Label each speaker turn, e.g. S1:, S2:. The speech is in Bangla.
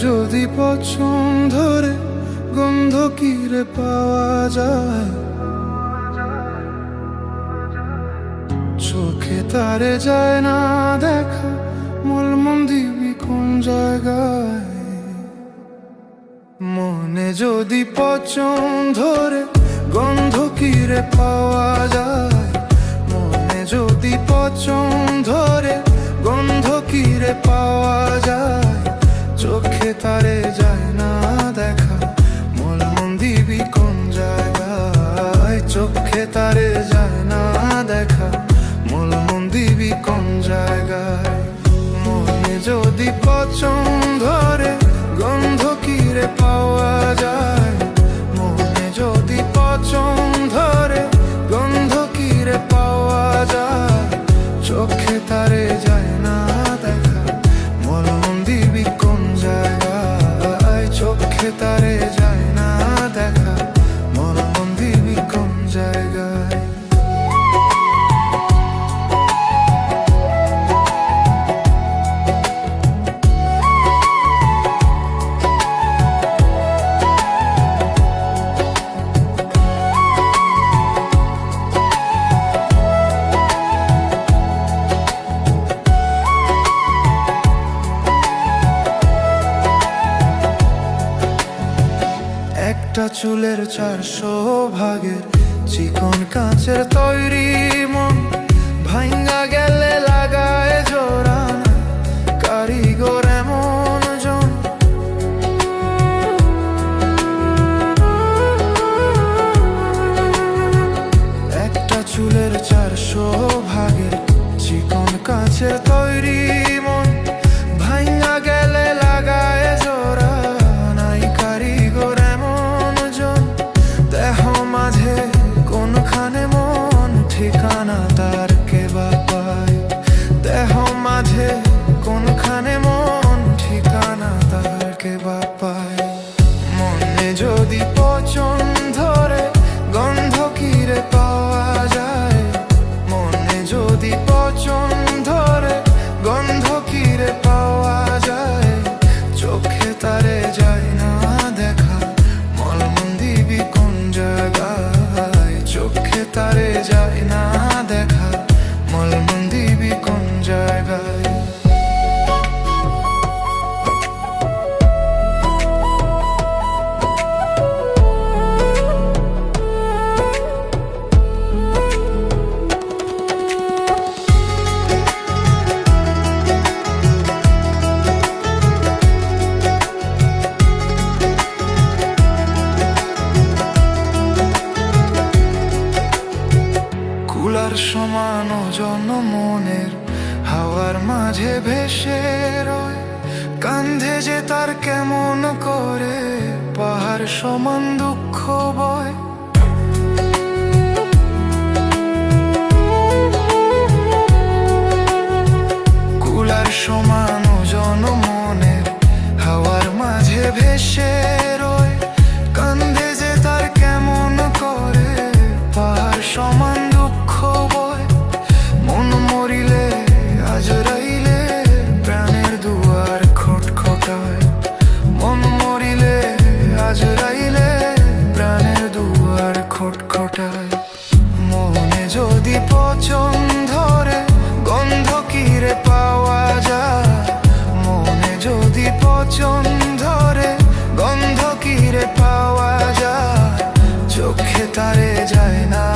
S1: যদি পছন্দ ধরে গন্ধ কিরে পাওয়া যায়, চোখে তারে যায় না দেখা, মন দিবি কোন জায়গায়? মনে যদি পছন্দ ধরে গন্ধ কিরে পাওয়া যায়, মনে যদি পছন্দ ধরে গন্ধ কিরে পাওয়া যায়, চোখে তারে যায় না দেখা, মন দিবি কোন জায়গায়? চোখে তারে যায় না দেখা, মন দিবি কোন জায়গায়? মনে যদি পছন্দ ধরে গন্ধ কিরে পাওয়া যায়, মনে যদি পছন্দ ধরে গন্ধ কিরে পাওয়া যায়, চোখে তারে যায় না দেখা, মন দিবি কোন জায়গায়? চোখে তারে যায় না দেখা, মন দিবি কোন জায়গায়? একটা চুলের 400 ভাগের চিকন কাঁচের তৈরি মন, ভাঙ্গা গেলে লাগায় জোড়া, কারিগর এমন জন। একটা চুলের 400 ভাগের চিকন কাঁচের তৈরি মন, ভাঙ্গা গেলে লাগায় জোড়া, নাই কারিগর মাঝে কোনখানে মন ঠিকানা তার কে বা পায়? দেহ মাঝে কোনখানে মন ঠিকানা তার কে বা পায়? মনে যদি পছন্দ ধরে গন্ধ কিরে পাওয়া যায়, মনে যদি পছন্দ ধরে গন্ধ কিরে পাওয়া যায়, চোখে তারে যায় না দেখা, মন দিবি কোন জায়গায়? চোখে তারে যায় না দেখা, মন দিবি কোন জায়গায়? কুলার সমান ওজন মনের হাওয়ার মাঝে ভেসে রয়, কান্ধে যে তার কেমন করে পাহাড় সমান দুঃখ বয়। কুলার সমান ওজন মনের হাওয়ার মাঝে ভেসে রয়, কান্ধে যে তার কেমন করে পাহাড় সমান দুঃখ বয়। মন মরিলে আজরাইলে প্রাণের দুয়ার খটখটায়, মন মরিলে আজরাইলে প্রাণের দুয়ার খটখটায়। মনে যদি পছন্দ ধরে গন্ধ কিরে পাওয়া যায়, মনে যদি পছন্দ ধরে গন্ধ কিরে পাওয়া যায়, চোখে তারে যায় না